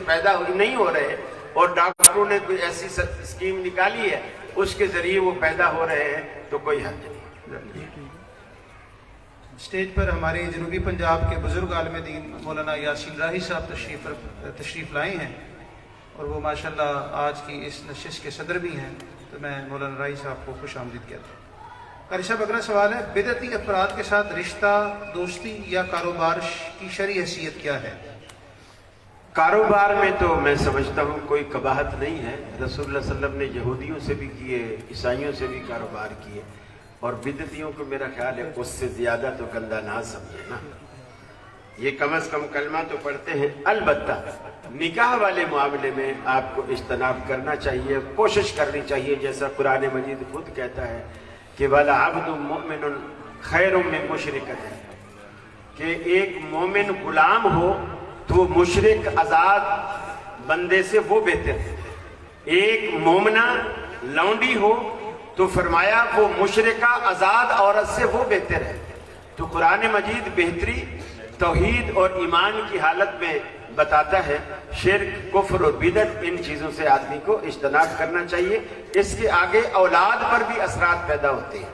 پیدا نہیں ہو رہے اور ڈاکٹروں نے کوئی ایسی اسکیم نکالی ہے اس کے ذریعے وہ پیدا ہو رہے ہیں تو کوئی حد نہیں۔ اسٹیج پر ہمارے جنوبی پنجاب کے بزرگ عالم دین مولانا یاسین راہی صاحب تشریف لائے ہیں اور وہ ماشاءاللہ آج کی اس نشست کے صدر بھی ہیں، تو میں مولانا راہی صاحب کو خوش آمدید کہتا ہوں۔ قاری صاحب اگلا سوال ہے، بدعتی افراد کے ساتھ رشتہ، دوستی یا کاروبار کی شرعی حیثیت کیا ہے؟ کاروبار میں تو میں سمجھتا ہوں کوئی قباحت نہیں ہے، رسول اللہ صلی اللہ علیہ وسلم نے یہودیوں سے بھی کیے، عیسائیوں سے بھی کاروبار کیے، اور بدعتیوں کو میرا خیال ہے اس سے زیادہ تو گندہ نہ سمجھے نا، یہ کم از کم کلمہ تو پڑھتے ہیں۔ البتہ نکاح والے معاملے میں آپ کو اجتناب کرنا چاہیے، کوشش کرنی چاہیے، جیسا قرآن مجید خود کہتا ہے کہ وَلَعَبْدٌ مُؤْمِنٌ خَيْرٌ مِّن مُشْرِكَةٍ، کہ ایک مومن غلام ہو تو مشرک آزاد بندے سے وہ بہتر ہے، ایک مومنہ لونڈی ہو تو فرمایا وہ مشرکہ آزاد عورت سے وہ بہتر ہے۔ تو قرآن مجید بہتری توحید اور ایمان کی حالت میں بتاتا ہے، شرک، کفر اور بدعت، ان چیزوں سے آدمی کو اجتناب کرنا چاہیے۔ اس کے آگے اولاد پر بھی اثرات پیدا ہوتے ہیں،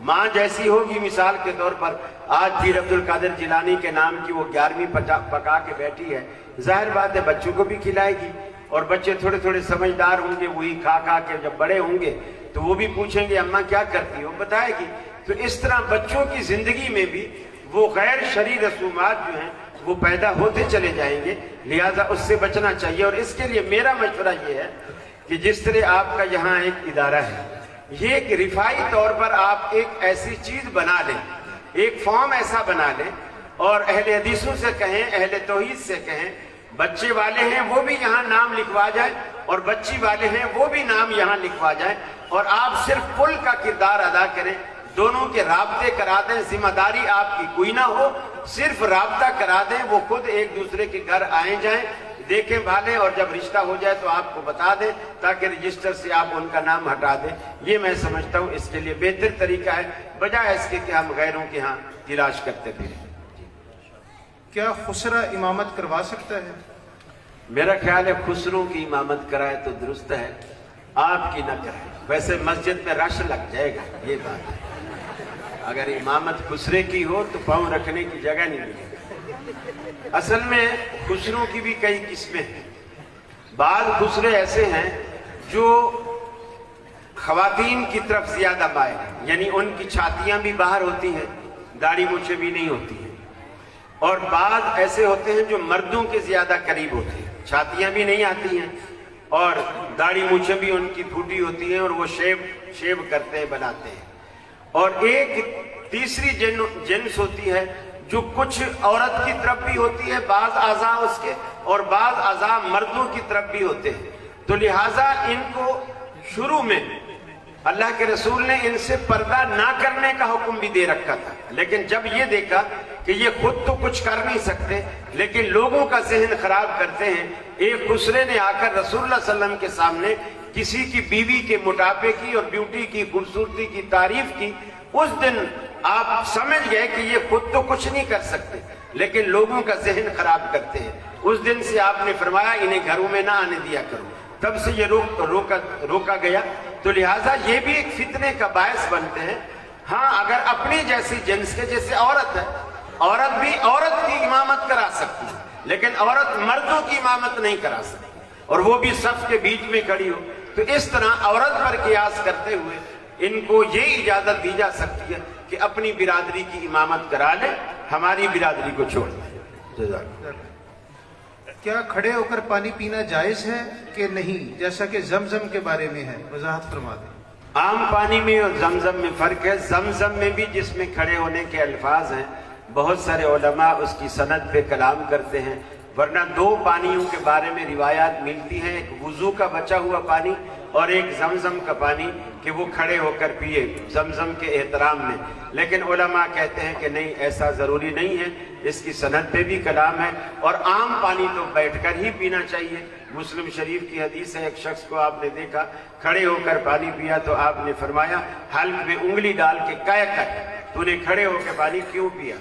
ماں جیسی ہوگی، مثال کے طور پر آج پیر عبد القادر جیلانی کے نام کی وہ 11ویں پکا کے بیٹھی ہے، ظاہر بات ہے بچوں کو بھی کھلائے گی، اور بچے تھوڑے تھوڑے سمجھدار ہوں گے، وہی کھا کھا کے جب بڑے ہوں گے تو وہ بھی پوچھیں گے اماں کیا کرتی ہو، بتائے گی۔ تو اس طرح بچوں کی زندگی میں بھی وہ غیر شرعی رسومات جو ہیں وہ پیدا ہوتے چلے جائیں گے، لہذا اس سے بچنا چاہیے۔ اور اس کے لیے میرا مشورہ یہ ہے کہ جس طرح آپ کا یہاں ایک ادارہ ہے، یہ ایک رفاعی طور پر آپ ایک ایسی چیز بنا لیں، ایک فارم ایسا بنا لیں، اور اہل حدیثوں سے کہیں، اہل توحید سے کہیں، بچے والے ہیں وہ بھی یہاں نام لکھوا جائیں اور بچی والے ہیں وہ بھی نام یہاں لکھوا جائیں، اور آپ صرف پل کا کردار ادا کریں، دونوں کے رابطے کرا دیں، ذمہ داری آپ کی کوئی نہ ہو، صرف رابطہ کرا دیں، وہ خود ایک دوسرے کے گھر آئیں جائیں، دیکھیں بھالیں، اور جب رشتہ ہو جائے تو آپ کو بتا دیں تاکہ رجسٹر سے آپ ان کا نام ہٹا دیں۔ یہ میں سمجھتا ہوں اس کے لیے بہتر طریقہ ہے، بجائے اس کے کہ ہم غیروں کے ہاں تلاش کرتے پھریں۔ کیا خسرہ امامت کروا سکتا ہے؟ میرا خیال ہے خسروں کی امامت کرائے تو درست ہے، آپ کی نہ کرائے، ویسے مسجد میں رش لگ جائے گا، یہ بات ہے۔ اگر امامت خسرے کی ہو تو پاؤں رکھنے کی جگہ نہیں ملے گی۔ اصل میں خسروں کی بھی کئی قسمیں ہیں، بعض خسرے ایسے ہیں جو خواتین کی طرف زیادہ مائل ہیں، یعنی ان کی چھاتیاں بھی باہر ہوتی ہیں، داڑھی مونچھیں بھی نہیں ہوتی ہیں، اور بعض ایسے ہوتے ہیں جو مردوں کے زیادہ قریب ہوتے ہیں، چھاتیاں بھی نہیں آتی ہیں اور داڑھی مونچھیں بھی ان کی پھوٹی ہوتی ہیں، اور وہ شیو کرتے ہیں، بناتے ہیں۔ اور ایک تیسری جنس ہوتی ہے جو کچھ عورت کی طرف بھی ہوتی ہے، بعض اعضاء اس کے، اور بعض اعضاء مردوں کی طرف بھی ہوتے ہیں۔ تو لہٰذا ان کو شروع میں اللہ کے رسول نے ان سے پردہ نہ کرنے کا حکم بھی دے رکھا تھا، لیکن جب یہ دیکھا کہ یہ خود تو کچھ کر نہیں سکتے لیکن لوگوں کا ذہن خراب کرتے ہیں، ایک خسرے نے آ کر رسول اللہ صلی اللہ علیہ وسلم کے سامنے کسی کی بیوی کے موٹاپے کی اور بیوٹی کی خوبصورتی کی تعریف کی، اس دن آپ سمجھ گئے کہ یہ خود تو کچھ نہیں کر سکتے لیکن لوگوں کا ذہن خراب کرتے ہیں۔ اس دن سے آپ نے فرمایا انہیں گھروں میں نہ آنے دیا کرو، تب سے یہ روکا گیا۔ تو لہٰذا یہ بھی ایک فتنے کا باعث بنتے ہیں۔ ہاں اگر اپنی جیسی جنس کے، جیسے عورت ہے، عورت بھی عورت کی امامت کرا سکتی ہے لیکن عورت مردوں کی امامت نہیں کرا سکتی، اور وہ بھی صف کے بیچ میں کھڑی ہو۔ تو اس طرح عورت پر قیاس کرتے ہوئے ان کو یہ اجازت دی جا سکتی ہے کہ اپنی برادری کی امامت کرا لیں، ہماری برادری کو چھوڑ دیں۔ کیا کھڑے ہو کر پانی پینا جائز ہے کہ نہیں، جیسا کہ زمزم کے بارے میں ہے، وضاحت فرما دیں۔ عام پانی میں اور زمزم میں فرق ہے۔ زمزم میں بھی جس میں کھڑے ہونے کے الفاظ ہیں، بہت سارے علماء اس کی سند پہ کلام کرتے ہیں، ورنہ دو پانیوں کے بارے میں روایات ملتی ہیں، ایک وضو کا بچا ہوا پانی اور ایک زمزم کا پانی کہ وہ کھڑے ہو کر پیے زمزم کے احترام میں۔ لیکن علماء کہتے ہیں کہ نہیں، ایسا ضروری نہیں ہے، اس کی سند پہ بھی کلام ہے، اور عام پانی تو بیٹھ کر ہی پینا چاہیے۔ مسلم شریف کی حدیث ہے، ایک شخص کو آپ نے دیکھا کھڑے ہو کر پانی پیا تو آپ نے فرمایا حلق میں انگلی ڈال کے تو نے کھڑے ہو کے پانی کیوں پیا،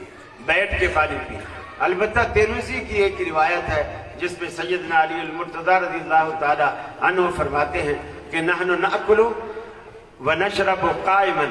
بیٹھ کے پانی پیا۔ البتہ ترمذی کی ایک روایت ہے جس میں سیدنا علی المرتضی رضی اللہ تعالی عنہ فرماتے ہیں کہ نحن نأکل ونشرب قائما،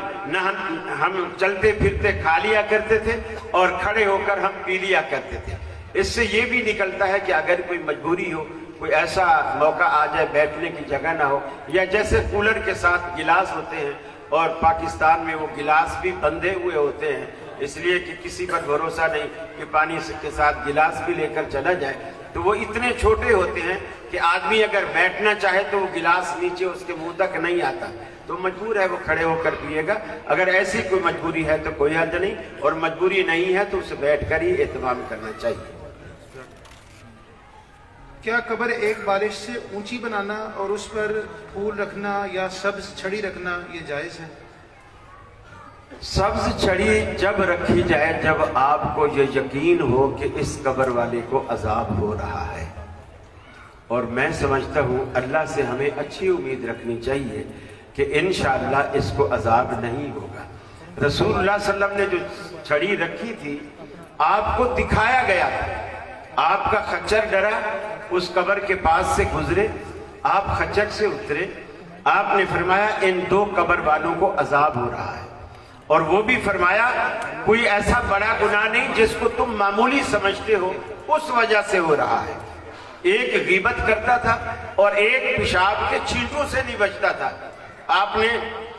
ہم چلتے پھرتے کھا لیا کرتے تھے اور کھڑے ہو کر ہم پی لیا کرتے تھے۔ اس سے یہ بھی نکلتا ہے کہ اگر کوئی مجبوری ہو، کوئی ایسا موقع آ جائے بیٹھنے کی جگہ نہ ہو، یا جیسے کولر کے ساتھ گلاس ہوتے ہیں اور پاکستان میں وہ گلاس بھی بندھے ہوئے ہوتے ہیں اس لیے کہ کسی پر بھروسہ نہیں کہ پانی کے ساتھ گلاس بھی لے کر چلا جائے، تو وہ اتنے چھوٹے ہوتے ہیں کہ آدمی اگر بیٹھنا چاہے تو وہ گلاس نیچے اس کے منہ تک نہیں آتا، تو مجبور ہے وہ کھڑے ہو کر پیے گا۔ اگر ایسی کوئی مجبوری ہے تو کوئی حرج نہیں، اور مجبوری نہیں ہے تو اسے بیٹھ کر ہی اہتمام کرنا چاہیے۔ کیا قبر ایک بالش سے اونچی بنانا اور اس پر پھول رکھنا یا سبز چھڑی رکھنا یہ جائز ہے؟ سبز چھڑی جب رکھی جائے جب آپ کو یہ یقین ہو کہ اس قبر والے کو عذاب ہو رہا ہے، اور میں سمجھتا ہوں اللہ سے ہمیں اچھی امید رکھنی چاہیے کہ انشاءاللہ اس کو عذاب نہیں ہوگا۔ رسول اللہ صلی اللہ علیہ وسلم نے جو چھڑی رکھی تھی آپ کو دکھایا گیا، آپ کا خچر ڈرا، اس قبر کے پاس سے گزرے، آپ خچر سے اترے، آپ نے فرمایا ان دو قبر والوں کو عذاب ہو رہا ہے، اور وہ بھی فرمایا کوئی ایسا بڑا گناہ نہیں جس کو تم معمولی سمجھتے ہو اس وجہ سے ہو رہا ہے۔ ایک غیبت کرتا تھا اور ایک پیشاب کے چھینٹوں سے نہیں بچتا تھا، آپ نے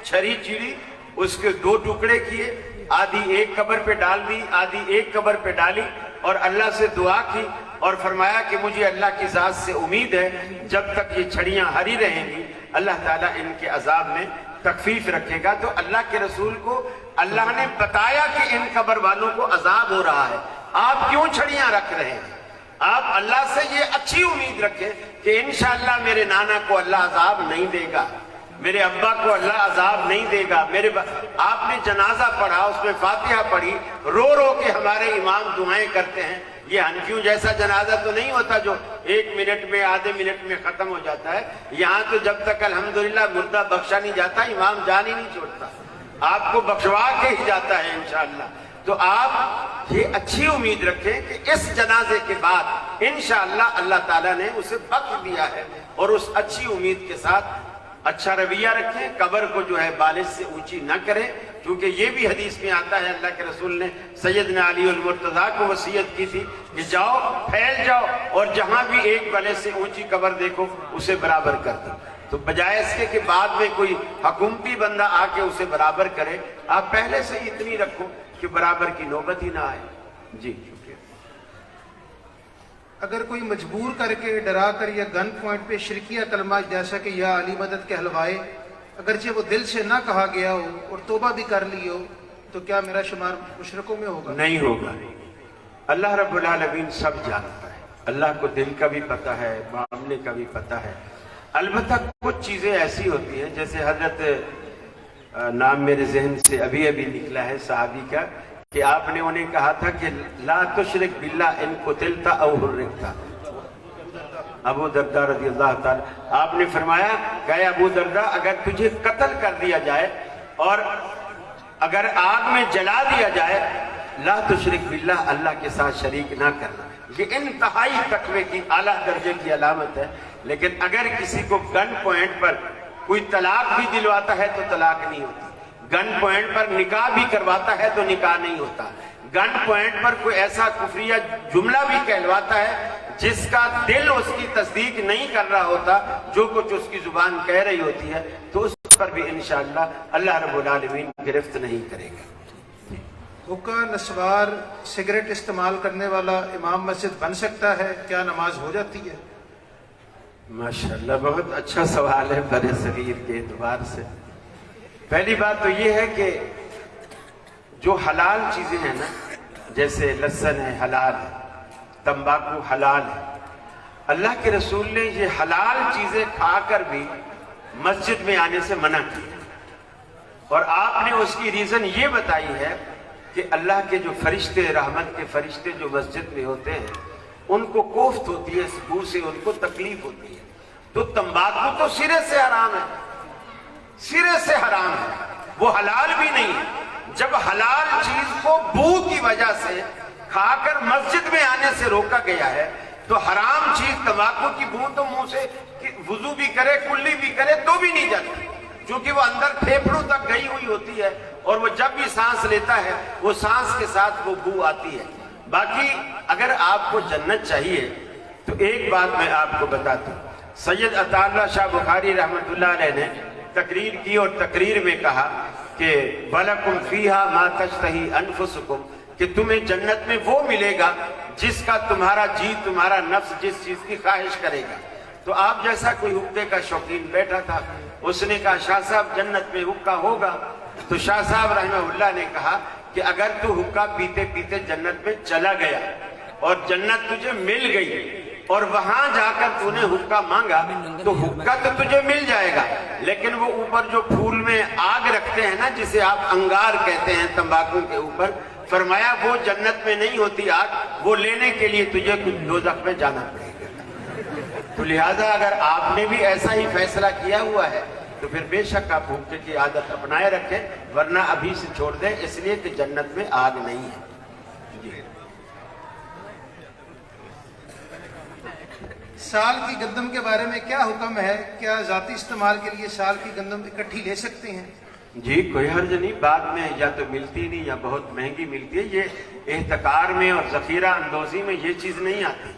چھری چیری، اس کے دو ٹکڑے کیے، آدھی ایک قبر پہ ڈال دی، آدھی ایک قبر پہ ڈالی، اور اللہ سے دعا کی اور فرمایا کہ مجھے اللہ کی ذات سے امید ہے جب تک یہ چھڑیاں ہری رہیں گی اللہ تعالیٰ ان کے عذاب میں تخفیف رکھے گا۔ تو اللہ کے رسول کو اللہ نے بتایا کہ ان قبر والوں کو عذاب ہو رہا ہے، آپ کیوں چھڑیاں رکھ رہے ہیں؟ آپ اللہ سے یہ اچھی امید رکھیں کہ انشاءاللہ میرے نانا کو اللہ عذاب نہیں دے گا، میرے ابا کو اللہ عذاب نہیں دے گا۔ آپ نے جنازہ پڑھا، اس میں فاتحہ پڑھی، رو رو کے ہمارے امام دعائیں کرتے ہیں، یہ حنفیوں جیسا جنازہ تو نہیں ہوتا جو 1 منٹ میں آدھے منٹ میں ختم ہو جاتا ہے، یہاں تو جب تک الحمدللہ مردہ بخشا نہیں جاتا امام جان ہی نہیں چھوڑتا، آپ کو بخشوا کے ہی جاتا ہے انشاءاللہ۔ تو آپ یہ اچھی امید رکھیں کہ اس جنازے کے بعد انشاءاللہ اللہ تعالیٰ نے اسے بخش دیا ہے، اور اس اچھی امید کے ساتھ اچھا رویہ رکھیں، قبر کو جو ہے بالش سے اونچی نہ کریں، کیونکہ یہ بھی حدیث میں آتا ہے اللہ کے رسول نے سیدنا علی المرتضیٰ کو وصیت کی تھی کہ جاؤ پھیل جاؤ اور جہاں بھی ایک بالش سے اونچی قبر دیکھو اسے برابر کر دو۔ تو بجائے اس کے کہ بعد میں کوئی حکومتی بندہ آ کے اسے برابر کرے، آپ پہلے سے ہی اتنی رکھو کہ برابر کی نوبت ہی نہ آئے۔ جی شکریہ۔ اگر کوئی مجبور کر کے ڈرا کر یا گن پوائنٹ پہ شرکیہ کلمہ جیسا کہ یا علی مدد کہلوائے، اگرچہ وہ دل سے نہ کہا گیا ہو اور توبہ بھی کر لی ہو، تو کیا میرا شمار مشرکوں میں ہوگا؟ نہیں ہوگا۔ اللہ رب العالمین سب جانتا ہے، اللہ کو دل کا بھی پتہ ہے، معاملے کا بھی پتہ ہے۔ البتہ کچھ چیزیں ایسی ہوتی ہیں، جیسے حضرت نام میرے ذہن سے ابھی نکلا ہے صحابی کا، کہ آپ نے انہیں کہا تھا کہ لا تشرک باللہ ان قتلتا او حرکتا، ابو درداء رضی اللہ تعالی، آپ نے فرمایا کہ اے ابو درداء اگر تجھے قتل کر دیا جائے اور اگر آگ میں جلا دیا جائے، لا تشرک باللہ، اللہ کے ساتھ شریک نہ کرنا۔ یہ انتہائی تقوی کی اعلیٰ درجے کی علامت ہے۔ لیکن اگر کسی کو گن پوائنٹ پر کوئی طلاق بھی دلواتا ہے تو طلاق نہیں ہوتی، گن پوائنٹ پر نکاح بھی کرواتا ہے تو نکاح نہیں ہوتا، گن پوائنٹ پر کوئی ایسا کفریہ جملہ بھی کہلواتا ہے جس کا دل اس کی تصدیق نہیں کر رہا ہوتا، جو کچھ اس کی زبان کہہ رہی ہوتی ہے، تو اس پر بھی انشاءاللہ اللہ رب العالمین گرفت نہیں کرے گا۔ حقہ نسوار سگریٹ استعمال کرنے والا امام مسجد بن سکتا ہے؟ کیا نماز ہو جاتی ہے؟ ماشاءاللہ بہت اچھا سوال ہے بر صغیر کے اعتبار سے۔ پہلی بات تو یہ ہے کہ جو حلال چیزیں ہیں نا، جیسے لہسن ہے حلال ہے، تمباکو حلال ہے، اللہ کے رسول نے یہ حلال چیزیں کھا کر بھی مسجد میں آنے سے منع کیا، اور آپ نے اس کی ریزن یہ بتائی ہے کہ اللہ کے جو فرشتے، رحمت کے فرشتے جو مسجد میں ہوتے ہیں ان کو کوفت ہوتی ہے، اس بو سے ان کو تکلیف ہوتی ہے، تو تمباکو تو سرے سے حرام ہے، سرے سے حرام ہے، وہ حلال بھی نہیں ہے۔ جب حلال چیز کو بو کی وجہ سے کھا کر مسجد میں آنے سے روکا گیا ہے تو حرام چیز تمباکو کی بو تو منہ سے وضو بھی کرے کلی بھی کرے تو بھی نہیں جاتی، کیونکہ وہ اندر پھیپھڑوں تک گئی ہوئی ہوتی ہے، اور وہ جب بھی سانس لیتا ہے وہ سانس کے ساتھ وہ بو آتی ہے۔ باقی اگر آپ کو جنت چاہیے تو ایک بات میں آپ کو بتاتا ہوں، سید عطا اللہ شاہ بخاری رحمۃ اللہ علیہ نے تقریر کی، اور تقریر میں کہا کہ وَلَكُمْ فِيهَا مَا تَشْتَهِي أَنفُسُكُمْ، کہ تمہیں جنت میں وہ ملے گا جس کا تمہارا جی تمہارا نفس جس چیز کی خواہش کرے گا۔ تو آپ جیسا کوئی حقے کا شوقین بیٹھا تھا، اس نے کہا شاہ صاحب جنت میں حقہ ہوگا؟ تو شاہ صاحب رحمہ اللہ نے کہا کہ اگر تو حقہ پیتے پیتے جنت میں چلا گیا اور جنت تجھے مل گئی اور وہاں جا کر تو نے حقہ مانگا تو حقہ تو تجھے مل جائے گا، لیکن وہ اوپر جو پھول میں آگ رکھتے ہیں نا، جسے آپ انگار کہتے ہیں تمباکو کے اوپر، فرمایا وہ جنت میں نہیں ہوتی آگ، وہ لینے کے لیے تجھے کچھ دوزخ میں جانا پڑے گا۔ تو لہٰذا اگر آپ نے بھی ایسا ہی فیصلہ کیا ہوا ہے تو پھر بے شک آپ حقے کی عادت اپنائے رکھیں، ورنہ ابھی سے چھوڑ دیں، اس لیے کہ جنت میں آگ نہیں ہے۔ جی سال کی گندم کے بارے میں کیا حکم ہے؟ کیا ذاتی استعمال کے لیے سال کی گندم اکٹھی لے سکتے ہیں؟ جی کوئی حرج نہیں، بعد میں یا تو ملتی نہیں یا بہت مہنگی ملتی ہے۔ یہ احتکار میں اور ذخیرہ اندوزی میں یہ چیز نہیں آتی۔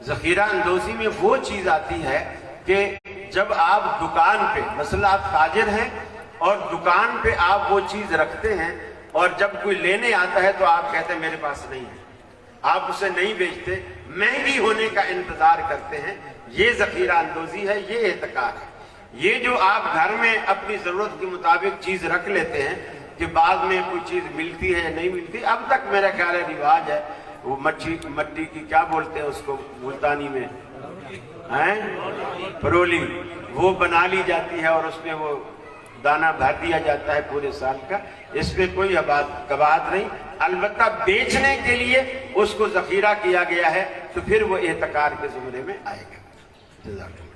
ذخیرہ اندوزی میں وہ چیز آتی ہے کہ جب آپ دکان پہ، مثلا آپ تاجر ہیں اور دکان پہ آپ وہ چیز رکھتے ہیں، اور جب کوئی لینے آتا ہے تو آپ کہتے ہیں میرے پاس نہیں ہے، آپ اسے نہیں بیچتے، مہنگی ہونے کا انتظار کرتے ہیں، یہ ذخیرہ اندوزی ہے، یہ احتکار ہے۔ یہ جو آپ گھر میں اپنی ضرورت کے مطابق چیز رکھ لیتے ہیں کہ بعد میں کوئی چیز ملتی ہے یا نہیں ملتی، اب تک میرا خیال ہے رواج ہے، وہ مٹی کی کیا بولتے ہیں اس کو ملتانی میں، پرولی، وہ بنا لی جاتی ہے اور اس میں وہ دانہ بھر دیا جاتا ہے پورے سال کا، اس میں کوئی قباحت نہیں، البتہ بیچنے کے لیے اس کو ذخیرہ کیا گیا ہے تو پھر وہ احتکار کے زمرے میں آئے گا۔ جزاک اللہ۔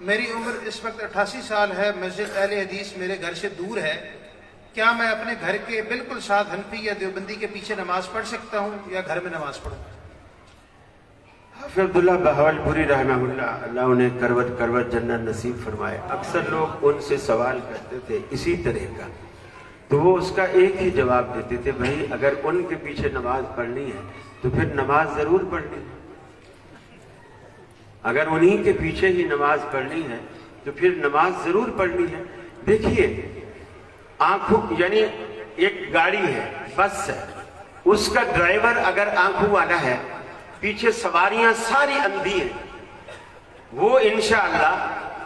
میری عمر اس وقت 88 سال ہے، مسجد اہل حدیث میرے گھر سے دور ہے، کیا میں اپنے گھر کے بالکل ساتھ حنفی یا دیوبندی کے پیچھے نماز پڑھ سکتا ہوں یا گھر میں نماز پڑھوں؟ حافظ عبداللہ بہاولپوری رحمہ اللہ، اللہ انہیں کروٹ کروٹ جنت نصیب فرمائے، اکثر لوگ ان سے سوال کرتے تھے اسی طرح کا، تو وہ اس کا ایک ہی جواب دیتے تھے، بھائی اگر ان کے پیچھے نماز پڑھنی ہے تو پھر نماز ضرور پڑھنی ہے، اگر انہی کے پیچھے ہی نماز پڑھنی ہے تو پھر نماز ضرور پڑھنی ہے۔ دیکھیے آنکھوں، یعنی ایک گاڑی ہے، بس ہے، اس کا ڈرائیور اگر آنکھوں والا ہے، پیچھے سواریاں ساری اندھی ہیں، وہ انشاءاللہ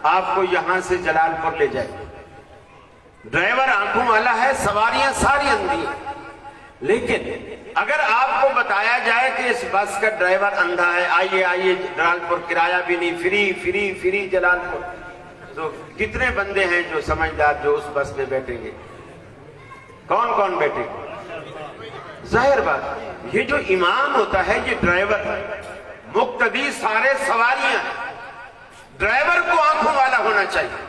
آپ کو یہاں سے جلال پور لے جائے گا، ڈرائیور آنکھوں والا ہے، سواریاں ساری اندھی ہیں، لیکن اگر آپ کو بتایا جائے کہ اس بس کا ڈرائیور اندھا ہے، آئیے جلال پور، کرایہ بھی نہیں، فری جلال پور، تو کتنے بندے ہیں جو سمجھدار جو اس بس میں بیٹھیں گے؟ کون بیٹھے گے؟ ظاہر بات، یہ جو امام ہوتا ہے یہ ڈرائیور ہے، مقتدی سارے سواریاں، ڈرائیور کو آنکھوں والا ہونا چاہیے،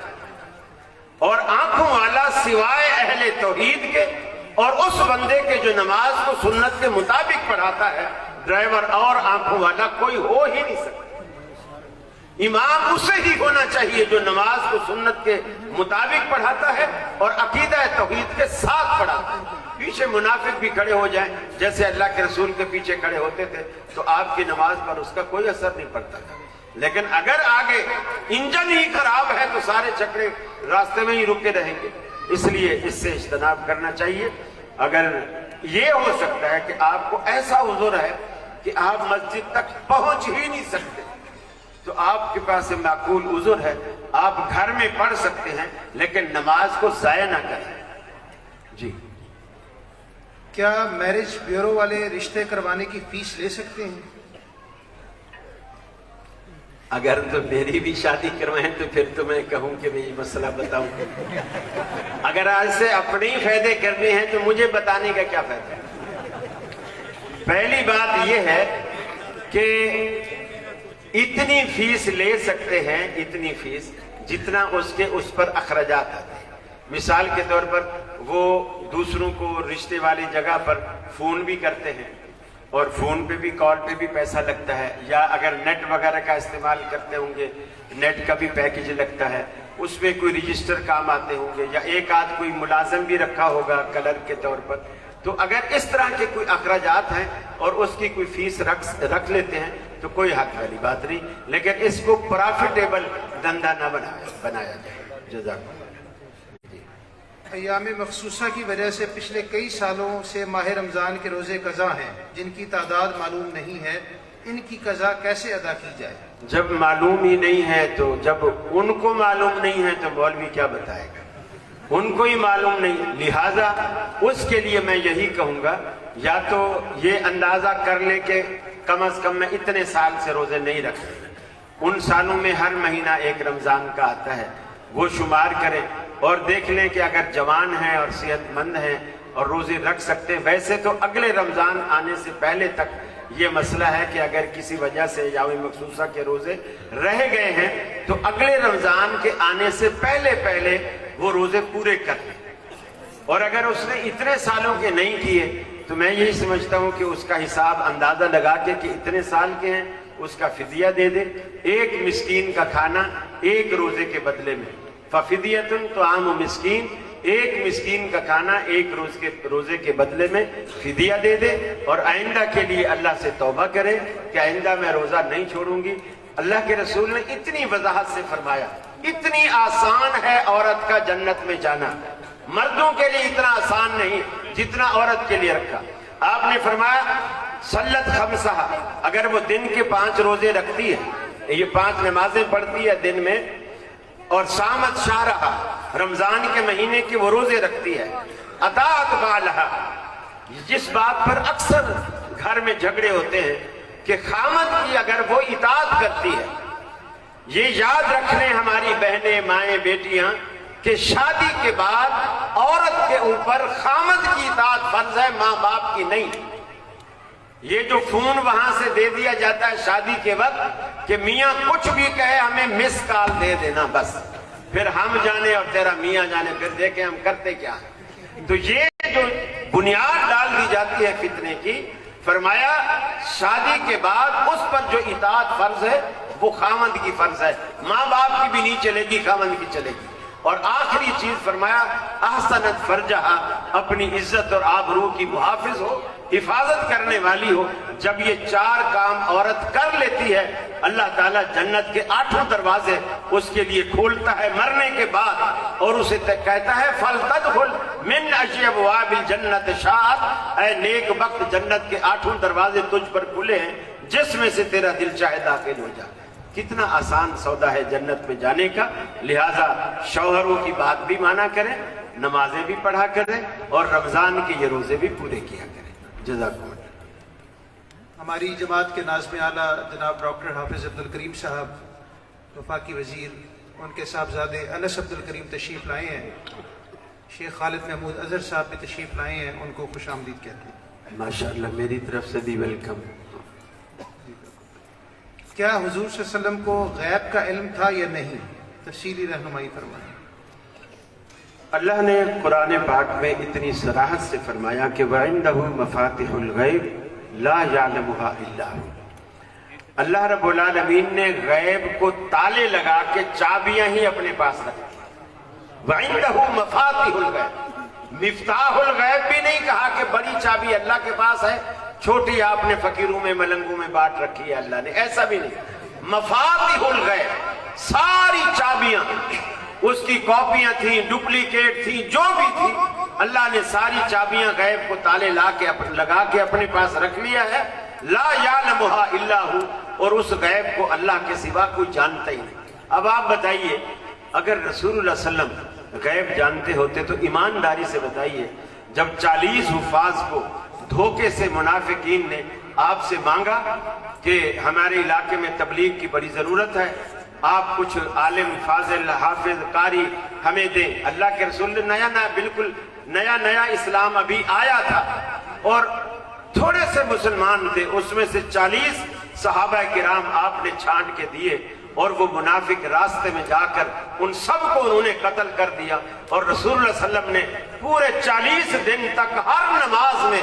اور آنکھوں والا سوائے اہل توحید کے اور اس بندے کے جو نماز کو سنت کے مطابق پڑھاتا ہے، ڈرائیور اور آنکھوں والا کوئی ہو ہی نہیں سکتا۔ امام اسے ہی ہونا چاہیے جو نماز کو سنت کے مطابق پڑھاتا ہے اور عقیدہ توحید کے ساتھ پڑھاتا ہے۔ پیچھے منافق بھی کھڑے ہو جائیں جیسے اللہ کے رسول کے پیچھے کھڑے ہوتے تھے تو آپ کی نماز پر اس کا کوئی اثر نہیں پڑتا تھا، لیکن اگر آگے انجن ہی خراب ہے تو سارے چکرے راستے میں ہی رکے رہیں گے، اس لیے اس سے اجتناب کرنا چاہیے۔ اگر یہ ہو سکتا ہے کہ آپ کو ایسا عذر ہے کہ آپ مسجد تک پہنچ ہی نہیں سکتے تو آپ کے پاس معقول عذر ہے، آپ گھر میں پڑھ سکتے ہیں لیکن نماز کو ضائع نہ کریں۔ جی کیا میرج بیورو والے رشتے کروانے کی فیس لے سکتے ہیں؟ اگر تو میری بھی شادی کروائیں تو پھر تو میں کہوں کہ میں یہ مسئلہ بتاؤں، اگر آج سے اپنے ہی فائدے کرنے ہیں تو مجھے بتانے کا کیا فائدہ ہے؟ پہلی بات یہ ہے کہ اتنی فیس لے سکتے ہیں، اتنی فیس جتنا اس پر اخراجات آتے ہیں۔ مثال کے طور پر وہ دوسروں کو رشتے والی جگہ پر فون بھی کرتے ہیں اور فون پہ بھی کال پہ بھی پیسہ لگتا ہے، یا اگر نیٹ وغیرہ کا استعمال کرتے ہوں گے نیٹ کا بھی پیکج لگتا ہے، اس میں کوئی رجسٹر کام آتے ہوں گے، یا ایک آدھ کوئی ملازم بھی رکھا ہوگا کلر کے طور پر. تو اگر اس طرح کے کوئی اخراجات ہیں اور اس کی کوئی فیس رکھ لیتے ہیں تو کوئی حق والی بات نہیں، لیکن اس کو پرافٹیبل دھندا نہ بنایا جائے. جزاک اللہ. ایام مخصوصہ کی وجہ سے پچھلے کئی سالوں سے ماہ رمضان کے روزے قضا ہیں جن کی تعداد معلوم نہیں ہے، ان کی قضا کیسے ادا کی جائے؟ جب معلوم ہی نہیں ہے تو جب ان کو معلوم نہیں ہے تو مولوی کیا بتائے گا؟ ان کو ہی معلوم نہیں، لہذا اس کے لیے میں یہی کہوں گا یا تو یہ اندازہ کر لے کہ کم از کم میں اتنے سال سے روزے نہیں رکھ رہے، ان سالوں میں ہر مہینہ ایک رمضان کا آتا ہے، وہ شمار کریں اور دیکھ لیں کہ اگر جوان ہیں اور صحت مند ہیں اور روزے رکھ سکتے ہیں. ویسے تو اگلے رمضان آنے سے پہلے تک یہ مسئلہ ہے کہ اگر کسی وجہ سے ایام مخصوصہ کے روزے رہ گئے ہیں تو اگلے رمضان کے آنے سے پہلے وہ روزے پورے کر لیں. اور اگر اس نے اتنے سالوں کے نہیں کیے تو میں یہی سمجھتا ہوں کہ اس کا حساب اندازہ لگا کے کہ اتنے سال کے ہیں اس کا فدیہ دے دے، ایک مسکین کا کھانا ایک روزے کے بدلے میں. ففدیۃ طعام مسکین، ایک مسکین کا کھانا ایک روزے کے بدلے میں فدیہ دے دے، اور آئندہ کے لیے اللہ سے توبہ کرے کہ آئندہ میں روزہ نہیں چھوڑوں گی. اللہ کے رسول نے اتنی وضاحت سے فرمایا، اتنی آسان ہے عورت کا جنت میں جانا، مردوں کے لیے اتنا آسان نہیں جتنا عورت کے لیے رکھا. آپ نے فرمایا صلت خمسہ، اگر وہ دن کے 5 روزے رکھتی ہے، یہ 5 نمازیں پڑھتی ہے دن میں، اور سامت شہرہ، رمضان کے مہینے کے وہ روزے رکھتی ہے، اطاعت بالہا، جس بات پر اکثر گھر میں جھگڑے ہوتے ہیں کہ خامد کی اگر وہ اطاعت کرتی ہے. یہ یاد رکھ لیں ہماری بہنیں، مائیں، بیٹیاں کہ شادی کے بعد عورت کے اوپر خامد کی اطاعت فرض ہے، ماں باپ کی نہیں. یہ جو فون وہاں سے دے دیا جاتا ہے شادی کے وقت کہ میاں کچھ بھی کہے ہمیں مس کال دے دینا بس، پھر ہم جانے اور تیرا میاں جانے، پھر دیکھیں ہم کرتے کیا ہیں. تو یہ جو بنیاد ڈال دی جاتی ہے فتنے کی، فرمایا شادی کے بعد اس پر جو اطاعت فرض ہے وہ خاوند کی فرض ہے، ماں باپ کی بھی نہیں چلے گی، خاوند کی چلے گی. اور آخری چیز فرمایا احسنت فرجہ، اپنی عزت اور آبرو کی محافظ ہو، حفاظت کرنے والی ہو. جب یہ 4 کام عورت کر لیتی ہے اللہ تعالیٰ جنت کے 8 دروازے اس کے لیے کھولتا ہے مرنے کے بعد، اور اسے کہتا ہے فَلْتَدْخُلْ مِنْ أَيِّ أَبْوَابِ الْجَنَّةِ شَاءَتْ، اے نیک وقت جنت کے 8 دروازے تجھ پر کھلے ہیں، جس میں سے تیرا دل چاہے داخل ہو جا. کتنا آسان سودا ہے جنت میں جانے کا. لہٰذا شوہروں کی بات بھی مانا کریں، نمازیں بھی پڑھا کریں، اور رمضان کے یہ روزے بھی پورے کیا کریں. جزاکم اللہ. ہماری جماعت کے ناظم اعلیٰ جناب ڈاکٹر حافظ عبدالکریم صاحب، وفاقی وزیر، ان کے صاحبزادے انس عبدالکریم تشریف لائے ہیں. شیخ خالد محمود اظہر صاحب بھی تشریف لائے ہیں، ان کو خوش آمدید کہتے ہیں. ماشاءاللہ میری طرف سے بھی ویلکم. کیا حضور صلی اللہ علیہ وسلم کو غیب کا علم تھا یا نہیں؟ تفصیلی رہنمائی فرمائیں. اللہ نے قرآن پاک میں اتنی صراحت سے فرمایا کہ وَعِنْدَهُ مَفَاتِحُ الْغَيْبِ لَا يَعْلَمُهَا إِلَّا هُوَ. اللہ رب العالمین نے غیب کو تالے لگا کے چابیاں ہی اپنے پاس رکھی. وَعِنْدَهُ مَفَاتِحُ الْغَيْبِ، مفتاح الغیب بھی نہیں کہا کہ بڑی چابی اللہ کے پاس ہے، چھوٹی آپ نے فقیروں میں ملنگوں میں بانٹ رکھی ہے اللہ نے، ایسا بھی نہیں. مفاتیح الغیب، ساری چابیاں، اس کی کاپیاں تھیں، ڈپلیکیٹ تھیں، جو بھی تھی، اللہ نے ساری چابیاں غیب کو تالے لگا کے اپنے پاس رکھ لیا ہے. لا یعلمها الا ہو، اور اس غیب کو اللہ کے سوا کوئی جانتا ہی نہیں. اب آپ بتائیے اگر رسول اللہ صلی اللہ علیہ وسلم غیب جانتے ہوتے تو ایمانداری سے بتائیے، جب 40 حفاظ کو دھوکے سے منافقین نے آپ سے مانگا کہ ہمارے علاقے میں تبلیغ کی بڑی ضرورت ہے، آپ کچھ عالم فاضل حافظ قاری ہمیں دیں. اللہ کے رسول نے بالکل نیا اسلام ابھی آیا تھا اور تھوڑے سے مسلمان تھے، اس میں سے 40 صحابہ کرام آپ نے چھانٹ کے دیے، اور وہ منافق راستے میں جا کر ان سب کو انہوں نے قتل کر دیا. اور رسول اللہ صلی اللہ علیہ وسلم نے پورے 40 دن تک ہر نماز میں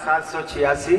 786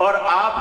اور آپ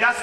10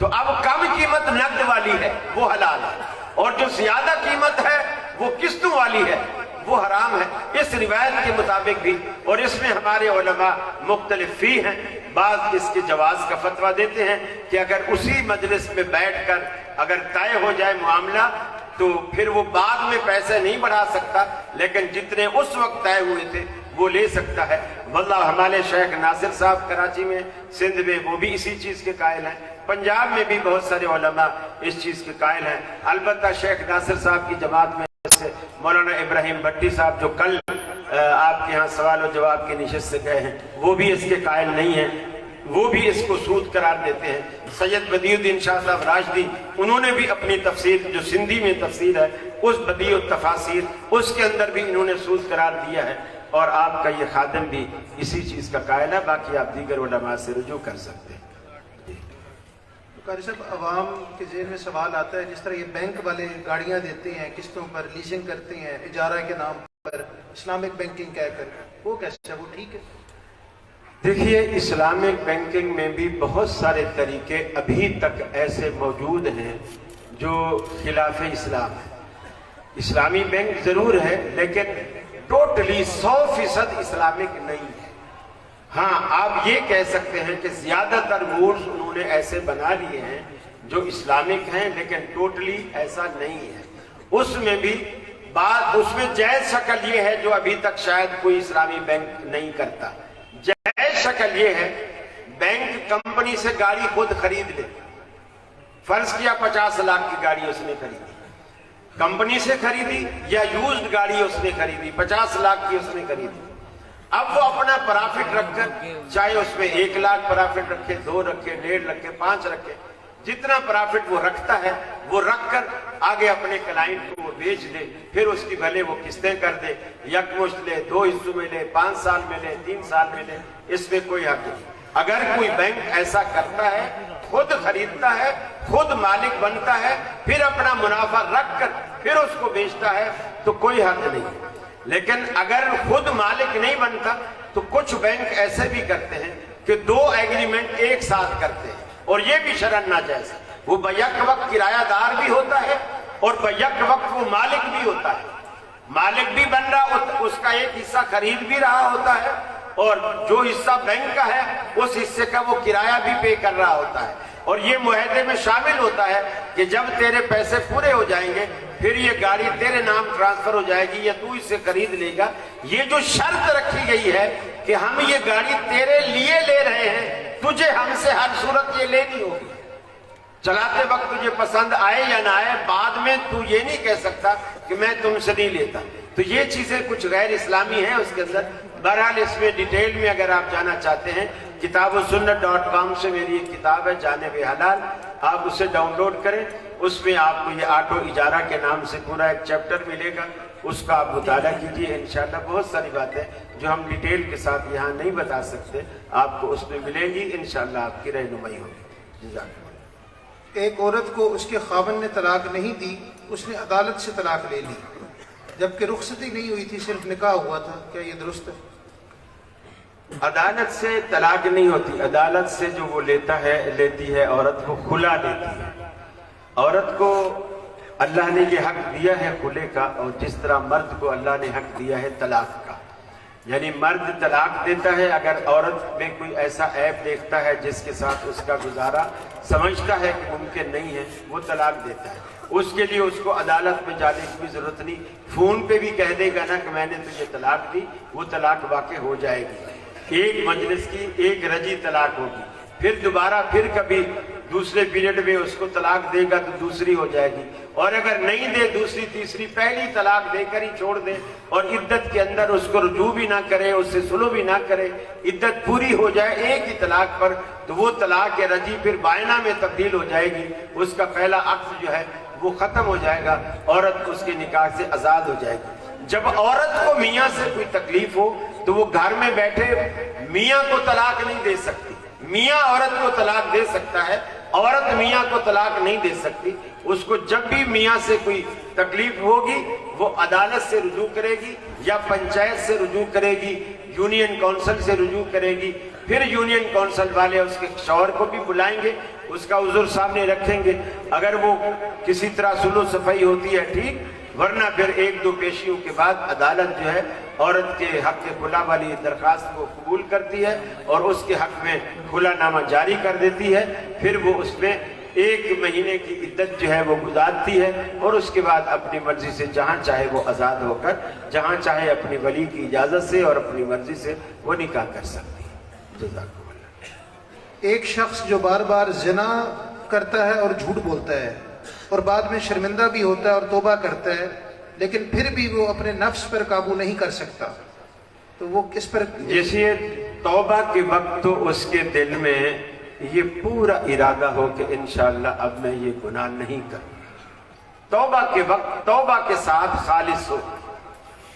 تو اب کم قیمت نقد والی ہے وہ حلال ہے، اور جو زیادہ قیمت ہے وہ قسطوں والی ہے وہ حرام ہے اس روایت کے مطابق بھی۔ اور اس میں ہمارے علماء مختلف فی ہیں، بعض اس کے جواز کا فتویٰ دیتے ہیں کہ اگر اسی مجلس میں بیٹھ کر اگر طے ہو جائے معاملہ تو پھر وہ بعد میں پیسے نہیں بڑھا سکتا، لیکن جتنے اس وقت طے ہوئے تھے وہ لے سکتا ہے۔ واللہ ہمارے شیخ ناصر صاحب کراچی میں، سندھ میں، وہ بھی اسی چیز کے قائل ہیں، پنجاب میں بھی بہت سارے علماء اس چیز کے قائل ہیں۔ البتہ شیخ ناصر صاحب کی جماعت میں سے مولانا ابراہیم بھٹی صاحب جو کل آپ کے ہاں سوال و جواب کی نشست سے گئے ہیں، وہ بھی اس کے قائل نہیں ہیں، وہ بھی اس کو سود قرار دیتے ہیں۔ سید بدیع الدین شاہ صاحب راشدی، انہوں نے بھی اپنی تفسیر جو سندھی میں تفسیر ہے اس بدیع التفاسیر، اس کے اندر بھی انہوں نے سود قرار دیا ہے، اور آپ کا یہ خادم بھی اسی چیز کا قائل ہے۔ باقی آپ دیگر علماء سے رجوع کر سکتے ہیں۔ قاری صاحب، عوام کے ذہن میں سوال آتا ہے جس طرح یہ بینک والے گاڑیاں دیتے ہیں قسطوں پر، لیزنگ کرتے ہیں اجارہ کے نام پر، اسلامک بینکنگ کہہ کر، وہ کیسے ہے، وہ ٹھیک ہے؟ دیکھیے، اسلامک بینکنگ میں بھی بہت سارے طریقے ابھی تک ایسے موجود ہیں جو خلاف اسلام ہیں۔ اسلامی بینک ضرور ہے لیکن ٹوٹلی 100% اسلامک نہیں ہے۔ ہاں، آپ یہ کہہ سکتے ہیں کہ زیادہ تر رولز انہوں نے ایسے بنا لیے ہیں جو اسلامک ہیں، لیکن ٹوٹلی ایسا نہیں ہے۔ اس میں بھی اس میں جائز شکل یہ ہے جو ابھی تک شاید کوئی اسلامی بینک نہیں کرتا۔ جائز شکل یہ ہے، بینک کمپنی سے گاڑی خود خرید لے، فرض کیا 50 لاکھ کی گاڑی اس نے خریدی، کمپنی سے خریدی یا یوزڈ گاڑی اس نے خریدی، 50 لاکھ کی اس نے خریدی۔ اب وہ اپنا پرافٹ رکھ کر، چاہے اس میں 1 لاکھ پرافٹ رکھے، 2 رکھے، 1.5 رکھے، 5 رکھے، جتنا پرافٹ وہ رکھتا ہے وہ رکھ کر آگے اپنے کلائنٹ کو وہ بیچ دے، پھر اس کی بھلے وہ قسطیں کر دے، یکمشت لے، 2 حصوں میں لے، 5 سال میں لے، 3 سال میں لے، اس میں کوئی حق نہیں۔ اگر کوئی بینک ایسا کرتا ہے، خود خریدتا ہے، خود مالک بنتا ہے، پھر اپنا منافع رکھ کر پھر اس کو بیچتا ہے تو کوئی حق نہیں ہے۔ لیکن اگر خود مالک نہیں بنتا تو کچھ بینک ایسے بھی کرتے ہیں کہ 2 ایگریمنٹ ایک ساتھ کرتے ہیں، اور یہ بھی شرعاً ناجائز ہے۔ وہ بیک وقت کرایہ دار بھی ہوتا ہے اور بیک وقت وہ مالک بھی ہوتا ہے، مالک بھی بن رہا، اس کا ایک حصہ خرید بھی رہا ہوتا ہے، اور جو حصہ بینک کا ہے اس حصے کا وہ کرایہ بھی پے کر رہا ہوتا ہے، اور یہ معاہدے میں شامل ہوتا ہے کہ جب تیرے پیسے پورے ہو جائیں گے پھر یہ گاڑی تیرے نام ٹرانسفر ہو جائے گی یا تو اسے خرید لے گا۔ یہ جو شرط رکھی گئی ہے کہ ہم یہ گاڑی تیرے لیے لے رہے ہیں، تجھے ہم سے ہر صورت یہ لینی ہوگی، چلاتے وقت تجھے پسند آئے یا نہ آئے، بعد میں تو یہ نہیں کہہ سکتا کہ میں تم سے نہیں لیتا۔ تو یہ چیزیں کچھ غیر اسلامی ہیں اس کے اندر۔ بہرحال اس میں ڈیٹیل میں اگر آپ جانا چاہتے ہیں، kitabussunnah.com سے میری ایک کتاب ہے جانب حلال، آپ اسے ڈاؤن لوڈ کریں، اس میں آپ کو یہ آٹو اجارہ کے نام سے پورا ایک چیپٹر ملے گا، اس کا آپ مطالعہ کیجیے۔ انشاءاللہ بہت ساری باتیں جو ہم ڈیٹیل کے ساتھ یہاں نہیں بتا سکتے آپ کو اس میں ملیں گی، انشاءاللہ آپ کی رہنمائی ہوگی۔ جزاک اللہ۔ ایک عورت کو اس کے خاوند نے طلاق نہیں دی، اس نے عدالت سے طلاق لے لی، جبکہ رخصتی نہیں ہوئی تھی، صرف نکاح ہوا تھا، کیا یہ درست ہے؟ عدالت سے طلاق نہیں ہوتی، عدالت سے جو وہ لیتی ہے عورت کو خلا لیتی ہے۔ عورت کو اللہ نے یہ حق دیا ہے خلے کا، اور جس طرح مرد کو اللہ نے حق دیا ہے طلاق کا، یعنی مرد طلاق دیتا ہے اگر عورت میں کوئی ایسا عیب دیکھتا ہے جس کے ساتھ اس کا گزارا سمجھتا ہے کہ ممکن نہیں ہے، وہ طلاق دیتا ہے۔ اس کے لیے اس کو عدالت میں جانے کی بھی ضرورت نہیں، فون پہ بھی کہہ دے گا نا کہ میں نے تجھے طلاق دی، وہ طلاق واقع ہو جائے گی۔ ایک مجلس کی ایک رجی طلاق ہوگی، پھر دوبارہ پھر کبھی دوسرے پیریڈ میں اس کو طلاق دے گا تو دوسری ہو جائے گی، اور اگر نہیں دے دوسری تیسری، پہلی طلاق دے کر ہی چھوڑ دے اور عدت کے اندر اس کو رجوع بھی نہ کرے، اس سے سلو بھی نہ کرے، عدت پوری ہو جائے ایک ہی طلاق پر، تو وہ طلاق رجی پھر بائنہ میں تبدیل ہو جائے گی، اس کا پہلا عقد جو ہے وہ ختم ہو جائے گا، عورت اس کے نکاح سے آزاد ہو جائے گی۔ جب عورت کو میاں سے کوئی تکلیف ہو تو وہ گھر میں بیٹھے میاں کو طلاق نہیں دے سکتی، میاں عورت کو طلاق دے سکتا ہے، عورت میاں کو طلاق نہیں دے سکتی۔ اس کو جب بھی میاں سے کوئی تکلیف ہوگی وہ عدالت سے رجوع کرے گی یا پنچایت سے رجوع کرے گی، یونین کونسل سے رجوع کرے گی، پھر یونین کونسل والے اس کے شوہر کو بھی بلائیں گے، اس کا عذر سامنے رکھیں گے، اگر وہ کسی طرح سلو صفائی ہوتی ہے ٹھیک، ورنہ پھر ایک دو پیشیوں کے بعد عدالت جو ہے عورت کے حق کھلا والی درخواست کو قبول کرتی ہے اور اس کے حق میں کھلا نامہ جاری کر دیتی ہے، پھر وہ اس میں 1 مہینے کی عدت جو ہے وہ گزارتی ہے، اور اس کے بعد اپنی مرضی سے جہاں چاہے وہ آزاد ہو کر جہاں چاہے اپنی ولی کی اجازت سے اور اپنی مرضی سے وہ نکاح کر سکتی ہے۔ جزاکم اللہ۔ ایک شخص جو بار بار زنا کرتا ہے اور جھوٹ بولتا ہے اور بعد میں شرمندہ بھی ہوتا ہے اور توبہ کرتا ہے، لیکن پھر بھی وہ اپنے نفس پر قابو نہیں کر سکتا، تو وہ کس پر؟ جیسے توبہ کے وقت تو اس کے دل میں یہ پورا ارادہ ہو کہ انشاءاللہ اب میں یہ گناہ نہیں کروں، توبہ کے وقت توبہ کے ساتھ خالص ہو،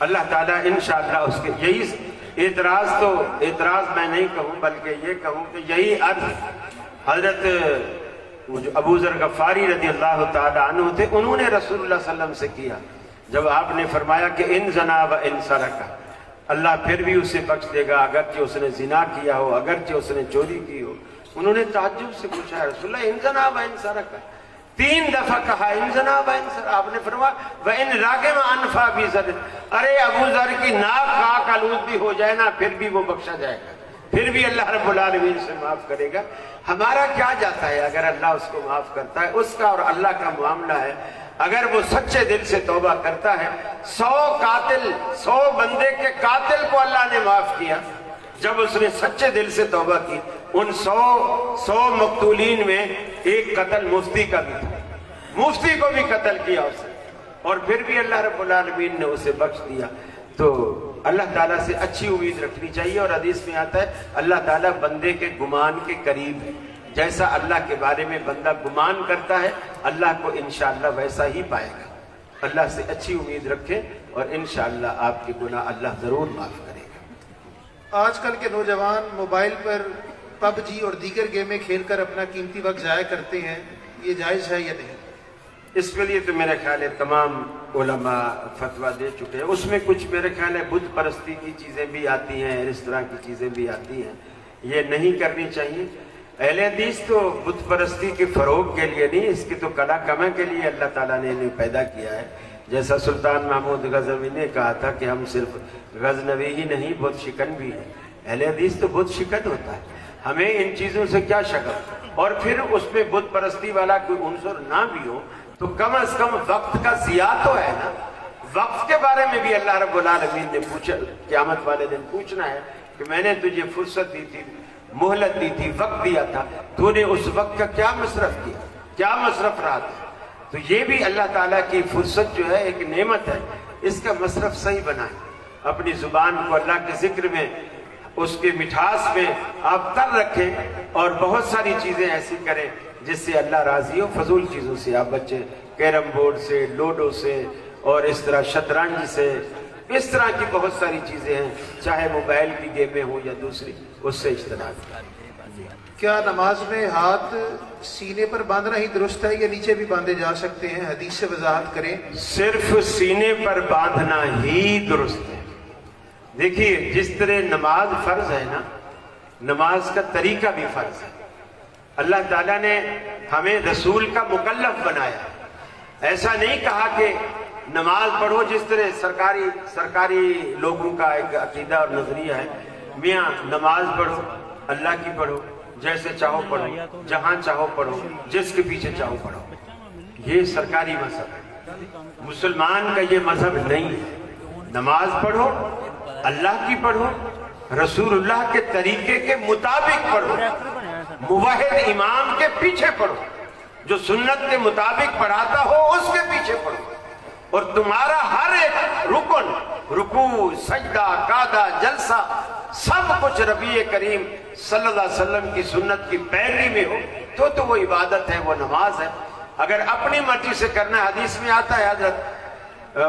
اللہ تعالیٰ انشاءاللہ اس کے یہی اعتراض میں نہیں کہوں بلکہ یہ کہوں کہ یہی عرض حضرت ابو ذر غفاری رضی اللہ تعالیٰ عنہ تھے، انہوں نے رسول اللہ صلی اللہ علیہ وسلم سے کیا جب آپ نے فرمایا کہ ان زنا و ان سرقہ، اللہ پھر بھی اسے بخش دے گا اگرچہ اس نے زنا کیا ہو، اگرچہ اس نے چوری کی ہو۔ انہوں نے تعجب سے پوچھا رسول اللہ ان زنا و ان سرقہ، 3 دفعہ کہا ان زنا و ان سرقہ، آپ نے فرمایا وَإِن رَاغِمَ أَنْفَا بِذَرٍ، ارے ابو ذر کی ناک خاک آلود بھی ہو جائے نا پھر بھی وہ بخشا جائے گا، پھر بھی اللہ رب العالمین سے معاف کرے گا۔ ہمارا کیا جاتا ہے اگر اللہ اس کو معاف کرتا ہے، اس کا اور اللہ کا معاملہ ہے، اگر وہ سچے دل سے توبہ کرتا ہے، 100 بندے کے قاتل کو اللہ نے معاف کیا جب اس نے سچے دل سے توبہ کی، ان 100 مقتولین میں ایک قتل مفتی کا بھی تھا، مفتی کو بھی قتل کیا اس نے، اور پھر بھی اللہ رب العالمین نے اسے بخش دیا۔ تو اللہ تعالیٰ سے اچھی امید رکھنی چاہیے، اور حدیث میں آتا ہے اللہ تعالیٰ بندے کے گمان کے قریب ہے، جیسا اللہ کے بارے میں بندہ گمان کرتا ہے اللہ کو انشاءاللہ ویسا ہی پائے گا۔ اللہ سے اچھی امید رکھیں اور انشاءاللہ آپ کے گناہ اللہ ضرور معاف کرے گا۔ آج کل کے نوجوان موبائل پر پب جی اور دیگر گیمیں کھیل کر اپنا قیمتی وقت ضائع کرتے ہیں، یہ جائز ہے یا نہیں؟ اس کے لیے تو میرے خیال ہے تمام علماء فتویٰ دے چکے ہیں، اس میں کچھ میرے خیال ہے بت پرستی کی چیزیں بھی آتی ہیں، اس طرح کی چیزیں بھی آتی ہیں، یہ نہیں کرنی چاہیے۔ اہل حدیث تو بت پرستی کے فروغ کے لیے نہیں، اس کی تو کلا کما کے لیے اللہ تعالیٰ نے انہیں پیدا کیا ہے، جیسا سلطان محمود غزنوی نے کہا تھا کہ ہم صرف غزنوی ہی نہیں بت شکن بھی ہیں۔ اہل حدیث تو بت شکن ہوتا ہے، ہمیں ان چیزوں سے کیا شک، اور پھر اس میں بت پرستی والا کوئی عنصر نہ بھی ہو تو کم از کم وقت کا ضیاع تو ہے نا۔ وقت کے بارے میں بھی اللہ رب العالمین نے پوچھا، قیامت والے دن پوچھنا ہے کہ میں نے تجھے فرصت دی تھی، مہلت دی تھی، وقت دیا تھا، تو نے اس وقت کا کیا مصرف کیا، کیا مصرف رہا تھا۔ تو یہ بھی اللہ تعالیٰ کی فرصت جو ہے ایک نعمت ہے، اس کا مصرف صحیح بنائیں، اپنی زبان کو اللہ کے ذکر میں، اس کے مٹھاس میں آپ تر رکھیں، اور بہت ساری چیزیں ایسی کریں جس سے اللہ راضی ہو۔ فضول چیزوں سے آپ بچے، کیرم بورڈ سے، لوڈو سے، اور اس طرح شطرنج سے، اس طرح کی بہت ساری چیزیں ہیں، چاہے موبائل کی گیمیں ہوں یا دوسری، اس سے اجتناب کریں۔ کیا نماز میں ہاتھ سینے پر باندھنا ہی درست ہے یا نیچے بھی باندھے جا سکتے ہیں؟ حدیث سے وضاحت کریں۔ صرف سینے پر باندھنا ہی درست ہے۔ دیکھیے جس طرح نماز فرض ہے نا، نماز کا طریقہ بھی فرض ہے۔ اللہ تعالیٰ نے ہمیں رسول کا مکلف بنایا، ایسا نہیں کہا کہ نماز پڑھو جس طرح سرکاری لوگوں کا ایک عقیدہ اور نظریہ ہے، میاں نماز پڑھو، اللہ کی پڑھو، جیسے چاہو پڑھو، جہاں چاہو پڑھو، جس کے پیچھے چاہو پڑھو۔ یہ سرکاری مذہب ہے، مسلمان کا یہ مذہب نہیں ہے۔ نماز پڑھو، اللہ کی پڑھو، رسول اللہ کے طریقے کے مطابق پڑھو، موحد امام کے پیچھے پڑھو، جو سنت کے مطابق پڑھاتا ہو اس کے پیچھے پڑھو، اور تمہارا ہر ایک رکن، رکوع، سجدہ، قعدہ، جلسہ، سب کچھ نبی کریم صلی اللہ علیہ وسلم کی سنت کی پیروی میں ہو تو وہ عبادت ہے، وہ نماز ہے۔ اگر اپنی مرضی سے کرنا ہے، حدیث میں آتا ہے، حضرت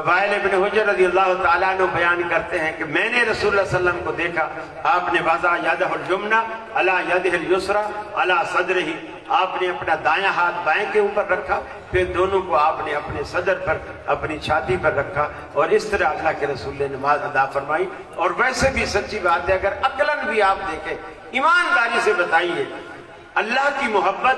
وائل ابن حجر رضی اللہ تعالیٰ عنہ بیان کرتے ہیں کہ میں نے رسول اللہ صلی اللہ علیہ وسلم کو دیکھا، آپ نے وضع یدہ الیمنی علی یدہ الیسری علی صدرہ، آپ نے اپنا دایاں ہاتھ بائیں کے اوپر رکھا، پھر دونوں کو آپ نے اپنے صدر پر، اپنی چھاتی پر رکھا، اور اس طرح اللہ کے رسول نے نماز ادا فرمائی۔ اور ویسے بھی سچی بات ہے، اگر عقلاً بھی آپ دیکھیں، ایمانداری سے بتائیے، اللہ کی محبت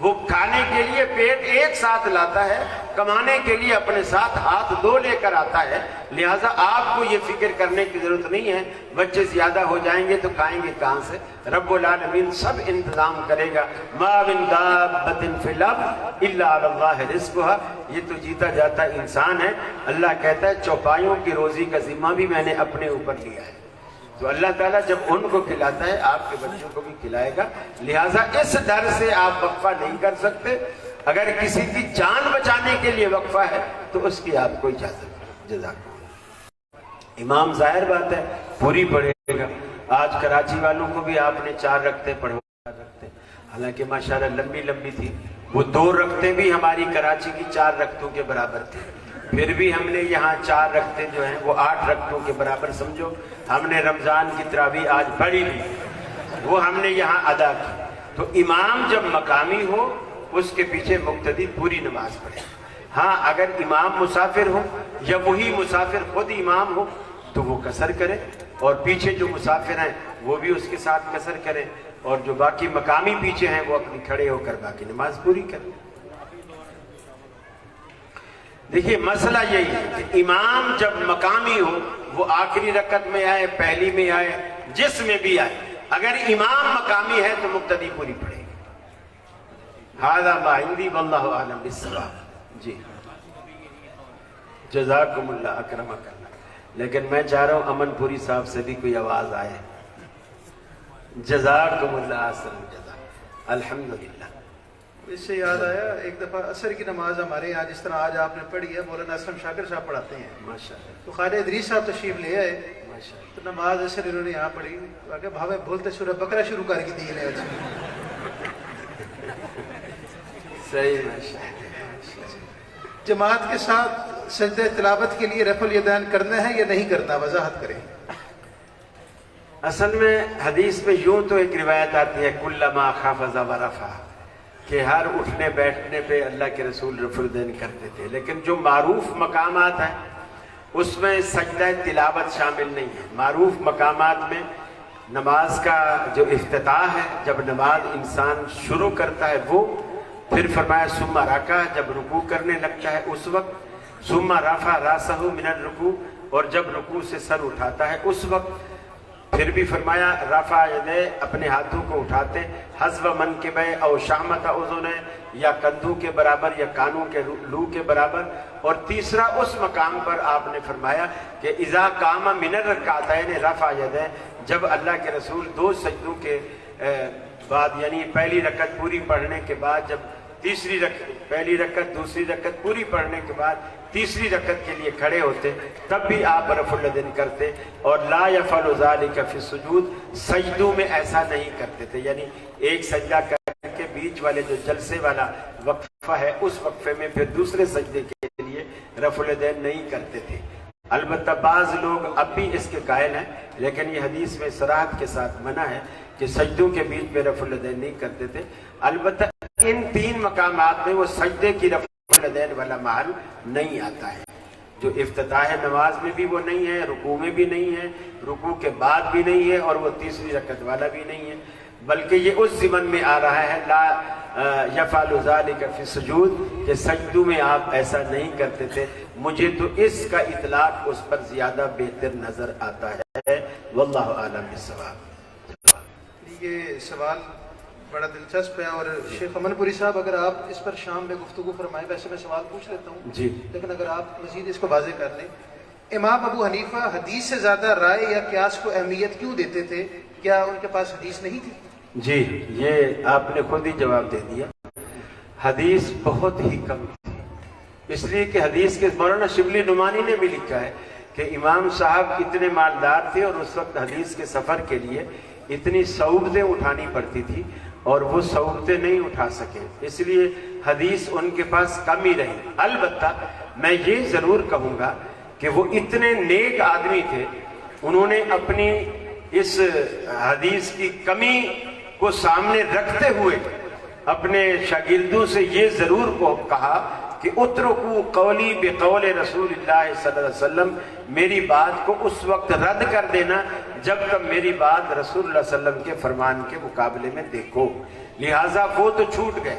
وہ کھانے کے لیے پیٹ ایک ساتھ لاتا ہے، کمانے کے لیے اپنے ساتھ ہاتھ دو لے کر آتا ہے، لہٰذا آپ کو یہ فکر کرنے کی ضرورت نہیں ہے بچے زیادہ ہو جائیں گے تو کھائیں گے کہاں سے، رب العالمین سب انتظام کرے گا۔ ما من دابۃ فی الارض الا علی اللہ رزقها، یہ تو جیتا جاتا انسان ہے، اللہ کہتا ہے چوپایوں کی روزی کا ذمہ بھی میں نے اپنے اوپر لیا ہے، تو اللہ تعالیٰ جب ان کو کھلاتا ہے آپ کے بچوں کو بھی کھلائے گا، لہٰذا اس ڈر سے آپ وقفہ نہیں کر سکتے۔ اگر کسی کی جان بچانے کے لیے وقفہ ہے تو اس کی آپ کو اجازت ہے۔ جزاک اللہ۔ امام ظاہر بات ہے پوری پڑھے گا، آج کراچی والوں کو بھی آپ نے 4 رکعتیں پڑھوا رکھتے، حالانکہ ماشاءاللہ لمبی لمبی تھی، وہ 2 رکعتیں بھی ہماری کراچی کی 4 رکعتوں کے برابر تھی، پھر بھی ہم نے یہاں 4 رکعتیں جو ہیں وہ 8 رکعتوں کے برابر سمجھو، ہم نے رمضان کی تراویح آج پڑھی لی، وہ ہم نے یہاں ادا کی۔ تو امام جب مقامی ہو اس کے پیچھے مقتدی پوری نماز پڑھے۔ ہاں اگر امام مسافر ہو یا وہی مسافر خود امام ہو تو وہ قصر کرے، اور پیچھے جو مسافر ہیں وہ بھی اس کے ساتھ قصر کریں، اور جو باقی مقامی پیچھے ہیں وہ اپنی کھڑے ہو کر باقی نماز پوری کریں۔ دیکھیے مسئلہ یہی ہے کہ امام جب مقامی ہو وہ آخری رکعت میں آئے، پہلی میں آئے، جس میں بھی آئے، اگر امام مقامی ہے تو مقتدی پوری پڑھے گی۔ ھذا ما عندی واللہ اعلم بالصواب۔ جی جزاکم اللہ، اکرمک اللہ۔ لیکن میں چاہ رہا ہوں امن پوری صاحب سے بھی کوئی آواز آئے۔ جزاکم اللہ احسن جزا۔ الحمدللہ۔ اس سے یاد آیا ایک دفعہ عصر کی نماز ہمارے یہاں جس طرح آج آپ نے پڑھی ہے مولانا اسلم شاکر صاحب پڑھاتے ہیں، ماشاءاللہ تو خالد ادریس صاحب تشریف لے آئے، ماشاءاللہ۔ تو نماز عصر انہوں نے یہاں پڑھی، کہ بھاوے بولتے سورہ بقرہ شروع کر کے دی ہے۔ صحیح ماشاءاللہ۔ جماعت کے ساتھ سجدہ تلاوت کے لیے رفع الیدین کرنا ہے یا نہیں کرنا، وضاحت کریں۔ اصل میں حدیث میں یوں تو ایک روایت آتی ہے کلما خافض ورفع، کہ ہر اٹھنے بیٹھنے پہ اللہ کے رسول رفع الیدین کرتے تھے، لیکن جو معروف مقامات ہیں اس میں سجدہ تلاوت شامل نہیں ہے۔ معروف مقامات میں نماز کا جو افتتاح ہے، جب نماز انسان شروع کرتا ہے وہ، پھر فرمایا ثم رکع، جب رکوع کرنے لگتا ہے اس وقت، ثم رفع راسہ من الرکوع، اور جب رکوع سے سر اٹھاتا ہے اس وقت، پھر بھی فرمایا رفع یدے، اپنے ہاتھوں کو اٹھاتے، حذو منکبہ او شامت اذنہ، یا کندھوں کے برابر یا کانوں کے لو کے برابر، اور تیسرا اس مقام پر آپ نے فرمایا کہ اذا قام من الرکعتین رفع یدہ، جب اللہ کے رسول 2 سجدوں کے بعد، یعنی پہلی رکعت پوری پڑھنے کے بعد، جب تیسری رکعت، پہلی رکعت دوسری رکعت پوری پڑھنے کے بعد تیسری رکعت کے لیے کھڑے ہوتے، تب بھی آپ رفع الیدین کرتے، اور لا یفعل ذلک فی السجود، سجدوں میں ایسا نہیں کرتے تھے، یعنی ایک سجدہ کر کے بیچ والے جو جلسے والا وقفہ ہے اس وقفے میں پھر دوسرے سجدے کے لیے رفع الیدین نہیں کرتے تھے۔ البتہ بعض لوگ اب بھی اس کے قائل ہیں، لیکن یہ حدیث میں صراحت کے ساتھ منع ہے کہ سجدوں کے بیچ میں رفع الیدین نہیں کرتے تھے۔ البتہ ان 3 مقامات میں وہ سجدے کی رفع الیدین والا محل نہیں آتا ہے، جو افتتاح نماز میں بھی وہ نہیں ہے، رکوع میں بھی نہیں ہے، رکوع کے بعد بھی نہیں ہے، اور وہ تیسری رکعت والا بھی نہیں ہے، بلکہ یہ اس ضمن میں آ رہا ہے لا یفعل ذلک فی السجود، کہ سجدوں میں آپ ایسا نہیں کرتے تھے۔ مجھے تو اس کا اطلاق اس پر زیادہ بہتر نظر آتا ہے، واللہ اعلم بالصواب۔ یہ سوال بڑا دلچسپ ہے، اور شیخ امن پوری صاحب اگر آپ اس پر شام میں گفتگو فرمائیں، ویسے میں سوال پوچھ لیتا ہوں جی، لیکن اگر آپ مزید اس کو واضح کر لیں۔ امام ابو حنیفہ حدیث سے زیادہ رائے یا قیاس کو اہمیت کیوں دیتے تھے؟ کیا ان کے پاس حدیث نہیں تھی؟ جی، یہ آپ نے خود ہی جواب دے دیا، حدیث بہت ہی کم تھی، اس لیے کہ حدیث کے مولانا شبلی نعمانی نے بھی لکھا ہے کہ امام صاحب اتنے مالدار تھے اور اس وقت حدیث کے سفر کے لیے اتنی صعوبتیں اٹھانی پڑتی تھی اور وہ صعوبتیں نہیں اٹھا سکے، اس لیے حدیث ان کے پاس کم ہی رہی۔ البتہ میں یہ ضرور کہوں گا کہ وہ اتنے نیک آدمی تھے، انہوں نے اپنی اس حدیث کی کمی کو سامنے رکھتے ہوئے اپنے شاگردوں سے یہ ضرور کہا کہ اترکو قولی بقول رسول اللہ صلی اللہ علیہ وسلم، میری بات کو اس وقت رد کر دینا جب تک میری بات رسول اللہ صلی اللہ علیہ وسلم کے فرمان کے مقابلے میں دیکھو۔ لہٰذا وہ تو چھوٹ گئے،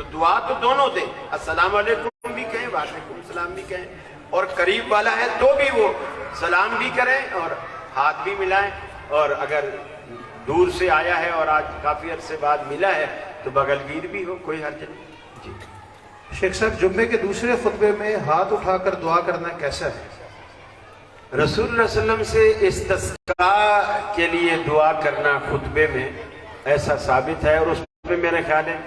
تو دعا تو دونوں دیں، السلام علیکم بھی کہیں، وعلیکم السلام بھی کہیں، اور قریب والا ہے تو بھی وہ سلام بھی کریں اور ہاتھ بھی ملائیں، اور اگر دور سے آیا ہے اور آج کافی عرصے بعد ملا ہے تو بغل گیر بھی ہو، کوئی حرج نہیں۔ جی شیخ صاحب، جمعے کے دوسرے خطبے میں ہاتھ اٹھا کر دعا کرنا کیسا ہے؟ رسول اللہ صلی اللہ علیہ وسلم سے استسقاء کے لیے دعا کرنا خطبے میں ایسا ثابت ہے، اور اس میں میرا خیال ہے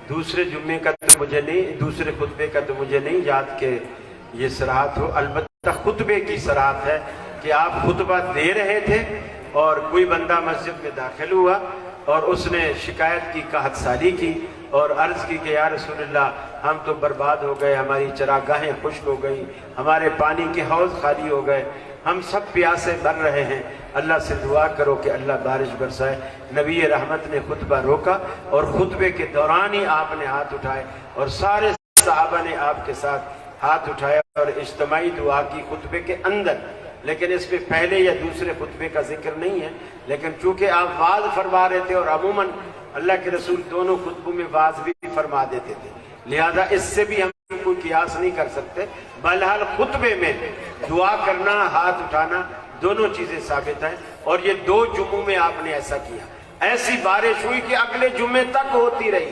دوسرے جمعے کا تو مجھے نہیں، دوسرے خطبے کا تو مجھے نہیں یاد کہ یہ صراحت ہو، البتہ خطبے کی صراحت ہے کہ آپ خطبہ دے رہے تھے اور کوئی بندہ مسجد میں داخل ہوا اور اس نے شکایت کی، قحط سالی کی اور عرض کی کہ یا رسول اللہ ہم تو برباد ہو گئے، ہماری چراگاہیں خشک ہو گئی، ہمارے پانی کے حوض خالی ہو گئے، ہم سب پیاسے مر رہے ہیں، اللہ سے دعا کرو کہ اللہ بارش برسائے۔ نبی رحمت نے خطبہ روکا اور خطبے کے دوران ہی آپ نے ہاتھ اٹھائے اور سارے صحابہ نے آپ کے ساتھ ہاتھ اٹھایا اور اجتماعی دعا کی خطبے کے اندر، لیکن اس میں پہلے یا دوسرے خطبے کا ذکر نہیں ہے، لیکن چونکہ آپ واعظ فرما رہے تھے اور عموماً اللہ کے رسول دونوں خطبوں میں واعظ بھی فرما دیتے تھے، لہذا اس سے بھی ہم کوئی قیاس نہیں کر سکتے۔ بہرحال خطبے میں دعا کرنا، ہاتھ اٹھانا، دونوں چیزیں ثابت ہیں، اور یہ 2 جمعوں میں آپ نے ایسا کیا۔ ایسی بارش ہوئی کہ اگلے جمعے تک ہوتی رہی،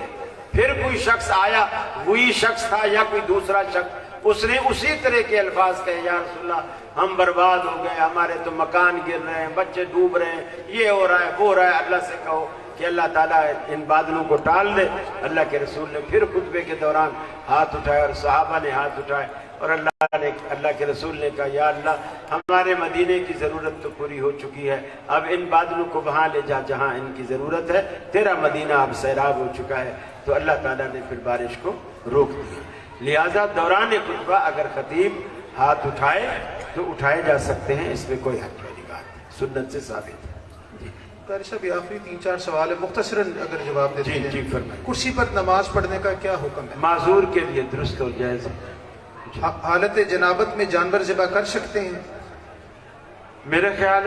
پھر کوئی شخص آیا، وہی شخص تھا یا کوئی دوسرا شخص، اس نے اسی طرح کے الفاظ کہے یا رسول اللہ ہم برباد ہو گئے، ہمارے تو مکان گر رہے ہیں، بچے ڈوب رہے ہیں، یہ ہو رہا ہے وہ ہو رہا ہے، اللہ سے کہو کہ اللہ تعالیٰ ان بادلوں کو ٹال دے۔ اللہ کے رسول نے پھر خطبے کے دوران ہاتھ اٹھائے اور صحابہ نے ہاتھ اٹھائے، اور اللہ کے رسول نے کہا یا اللہ ہمارے مدینے کی ضرورت تو پوری ہو چکی ہے، اب ان بادلوں کو وہاں لے جا جہاں ان کی ضرورت ہے، تیرا مدینہ اب سیراب ہو چکا ہے۔ تو اللہ تعالیٰ نے پھر بارش کو روک دیا۔ لہٰذا دوران خطبہ اگر خطیب ہاتھ اٹھائے تو اٹھائے جا سکتے ہیں، اس میں کوئی حرج والی بات نہیں، سنت سے ثابت ہے۔ جی قاری صاحب، یہ آخری 3-4 سوال ہے، مختصراً اگر جواب دیتے ہیں۔ جی فرمائیں۔ کرسی پر نماز پڑھنے کا کیا حکم ہے؟ معذور کے لیے درست اور جائز ہے۔ حالت جنابت میں جانور ذبح کر سکتے ہیں؟ میرا خیال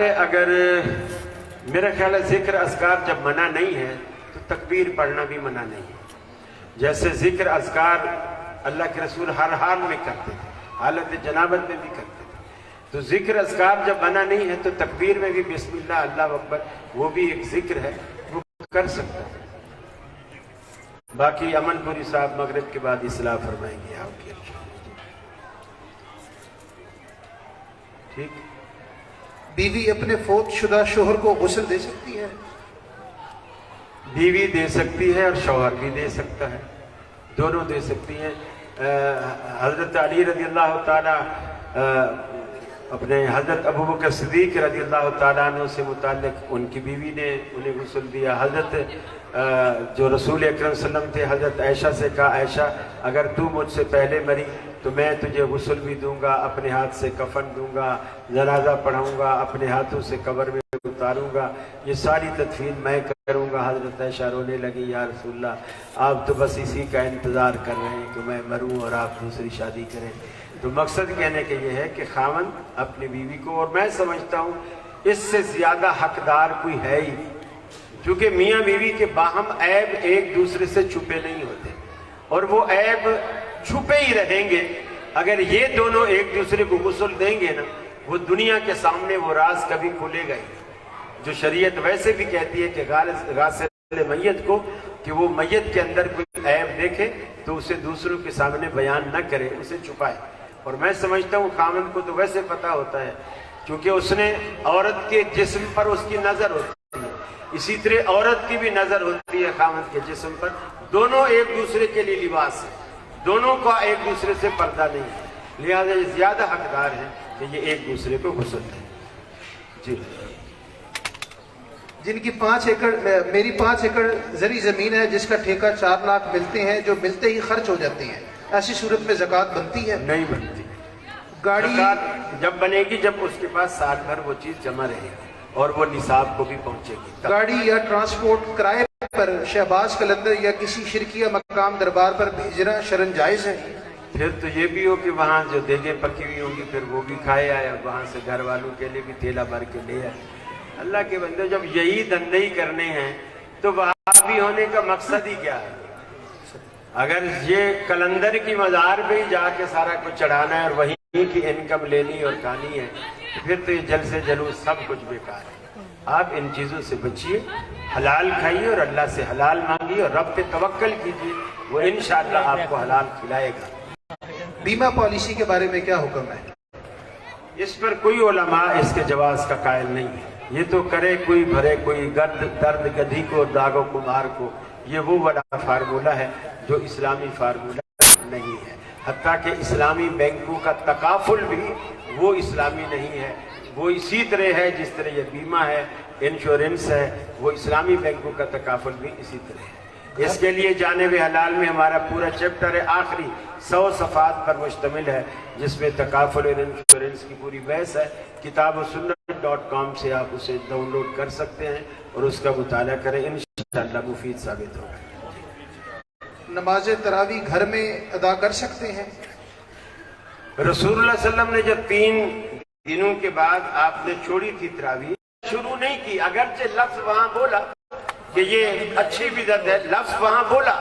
ہے ذکر اذکار جب منع نہیں ہے تو تکبیر پڑھنا بھی منع نہیں ہے۔ جیسے ذکر اذکار اللہ کے رسول ہر حال میں کرتے تھے، حالت جنابت میں بھی کرتے تھے، تو ذکر اذکار جب منع نہیں ہے تو تکبیر میں بھی بسم اللہ، اللہ اکبر، وہ بھی ایک ذکر ہے، وہ کر سکتا ہے۔ باقی امن پوری صاحب مغرب کے بعد اصلاح فرمائیں گے آپ کی۔ ٹھیک۔ بیوی اپنے فوت شدہ شوہر کو غسل دے سکتی ہے؟ بیوی دے سکتی ہے اور شوہر بھی دے سکتا ہے، دونوں دے سکتی ہیں۔ حضرت علی رضی اللہ تعالیٰ اپنے حضرت ابوبکر صدیق رضی اللہ تعالیٰ عنہ سے متعلق ان کی بیوی نے انہیں غسل دیا۔ حضرت جو رسول اکرم صلی اللہ علیہ وسلم تھے، حضرت عائشہ سے کہا عائشہ اگر تو مجھ سے پہلے مری تو میں تجھے غسل بھی دوں گا، اپنے ہاتھ سے کفن دوں گا، جنازہ پڑھاؤں گا، اپنے ہاتھوں سے قبر میں اتاروں گا، یہ ساری تدفین میں کروں گا۔ حضرت عائشہ رونے لگی، یا رسول اللہ آپ تو بس اسی کا انتظار کر رہے ہیں کہ میں مروں اور آپ دوسری شادی کریں۔ تو مقصد کہنے کے یہ ہے کہ خاوند اپنی بیوی کو، اور میں سمجھتا ہوں اس سے زیادہ حقدار کوئی ہے ہی، چونکہ میاں بیوی کے باہم عیب ایک دوسرے سے چھپے نہیں ہوتے، اور وہ عیب چھپے ہی رہیں گے۔ اگر یہ دونوں ایک دوسرے کو غسل دیں گے نا، وہ دنیا کے سامنے وہ راز کبھی کھلے گا ہی۔ جو شریعت ویسے بھی کہتی ہے کہ غاسل میت کو کہ وہ میت کے اندر کوئی عیب دیکھے تو اسے دوسروں کے سامنے بیان نہ کرے، اسے چھپائے۔ اور میں سمجھتا ہوں خاوند کو تو ویسے پتہ ہوتا ہے، کیونکہ اس نے عورت کے جسم پر اس کی نظر ہوتی ہے، اسی طرح عورت کی بھی نظر ہوتی ہے خاوند کے جسم پر۔ دونوں ایک دوسرے کے لیے لباس ہے، دونوں کا ایک دوسرے سے پردہ نہیں ہے، لہذا یہ زیادہ حقدار ہیں کہ یہ ایک دوسرے کو غسل دیں۔ جی جن کی 5 ایکڑ میری 5 ایکڑ زرعی زمین ہے جس کا ٹھیکہ 4 لاکھ ملتے ہیں جو ملتے ہی خرچ ہو جاتے ہیں، ایسی صورت میں زکوٰۃ بنتی ہے؟ نہیں بنتی۔ گاڑی زکوٰۃ جب بنے گی جب اس کے پاس سال بھر وہ چیز جمع رہے گی اور وہ نصاب کو بھی پہنچے گی۔ گاڑی یا ٹرانسپورٹ کرائے پر شہباز قلندر یا کسی شرکیہ مقام دربار پر بھیجنا شرعاً جائز ہے؟ پھر تو یہ بھی ہو کہ وہاں جو دیگیں پکی ہوئی ہوں گی پھر وہ بھی کھائے آئے، وہاں سے گھر والوں کے لیے بھی تھیلا بھر کے لے آئے۔ اللہ کے بندے جب یہی دھندے ہی کرنے ہیں تو وہابی ہونے کا مقصد ہی کیا ہے؟ اگر یہ کلندر کی مزار پہ ہی جا کے سارا کچھ چڑھانا ہے اور وہیں کی انکم لینی اور کھانی ہے پھر تو یہ جل سے جلوس سب کچھ بیکار ہے۔ آپ ان چیزوں سے بچیے، حلال کھائیے اور اللہ سے حلال مانگیے اور رب پہ توکل کیجیے، وہ انشاءاللہ آپ کو حلال کھلائے گا۔ بیمہ پالیسی کے بارے میں کیا حکم ہے؟ اس پر کوئی علماء اس کے جواز کا قائل نہیں ہے، یہ تو کرے کوئی بھرے کوئی درد گدھی کو داغ و کمار کو، یہ وہ بڑا فارمولہ ہے جو اسلامی فارمولہ نہیں ہے، حتیٰ کہ اسلامی بینکوں کا تکافل بھی وہ اسلامی نہیں ہے، وہ اسی طرح ہے جس طرح یہ بیمہ ہے، انشورنس ہے، وہ اسلامی بینکوں کا تکافل بھی اسی طرح ہے۔ اس کے لیے جانب حلال میں ہمارا پورا چیپٹر ہے، آخری 100 صفحات پر مشتمل ہے، جس میں تکافل اور انشورنس کی پوری بحث ہے۔ کتاب و سنت.com سے آپ اسے ڈاؤن لوڈ کر سکتے ہیں اور اس کا مطالعہ کریں، انشاءاللہ مفید ثابت ہوگا۔ نماز تراویح گھر میں ادا کر سکتے ہیں؟ رسول اللہ صلی اللہ علیہ وسلم نے جب 3 دنوں کے بعد آپ نے چھوڑی تھی تراویح، شروع نہیں کی، اگرچہ لفظ وہاں بولا کہ یہ اچھی بدعت ہے، لفظ وہاں بولا،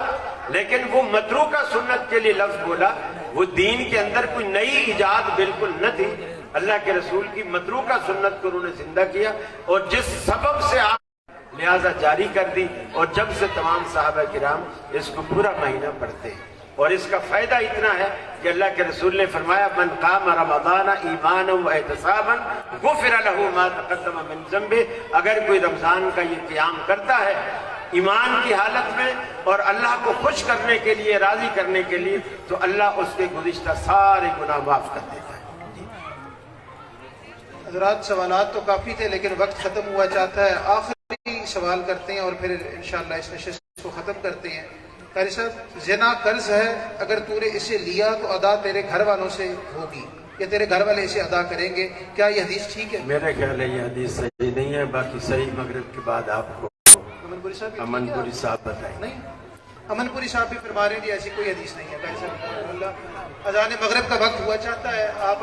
لیکن وہ متروکہ سنت کے لیے لفظ بولا، وہ دین کے اندر کوئی نئی ایجاد بالکل نہ تھی، اللہ کے رسول کی متروکہ سنت کو انہوں نے زندہ کیا، اور جس سبب سے آپ لہذا جاری کر دی، اور جب سے تمام صحابہ کرام اس کو پورا مہینہ پڑھتے ہیں، اور اس کا فائدہ اتنا ہے کہ اللہ کے رسول نے فرمایا من قام رمضان ایمانا و احتسابا غفر له ما تقدم من ذنبه، اگر کوئی رمضان کا یہ قیام کرتا ہے ایمان کی حالت میں اور اللہ کو خوش کرنے کے لیے، راضی کرنے کے لیے، تو اللہ اس کے گزشتہ سارے گناہ معاف کر دیتا ہے۔ حضرات سوالات تو کافی تھے لیکن وقت ختم ہوا چاہتا ہے، آخری سوال کرتے ہیں اور پھر انشاءاللہ اس نشست کو ختم کرتے ہیں۔ قاری صاحب، زنا قرض ہے، اگر تو نے اسے لیا تو ادا تیرے گھر والوں سے ہوگی یا تیرے گھر والے اسے ادا کریں گے، کیا یہ حدیث ٹھیک ہے؟ میرے خیال ہے یہ حدیث صحیح نہیں ہے، باقی صحیح مغرب کے بعد آپ کو امن پوری صاحب بتائیں۔ نہیں، امن پوری صاحب بھی فرما رہے ہیں جی ایسی کوئی حدیث نہیں ہے۔ قاری صاحب اللہ، اذان مغرب کا وقت ہوا چاہتا ہے، آپ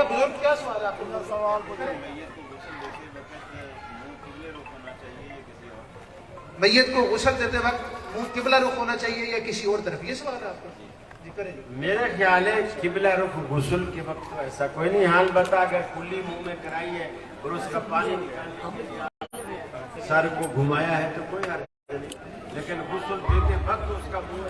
بزرگ کیا سوال ہے آپ کو؟ میت کو غسل دیتے وقت منہ قبلہ رخ ہونا چاہیے یا کسی اور طرف، یہ سوال ہے آپ کا؟ جی کریں۔ میرے خیال ہے قبلہ رخ غسل کے وقت تو ایسا کوئی نہیں، حال بتا اگر کلی منہ میں کرائی ہے اور اس کا پانی نکال سر کو گھمایا ہے تو کوئی حرج نہیں، لیکن غسل دیتے وقت اس کا منہ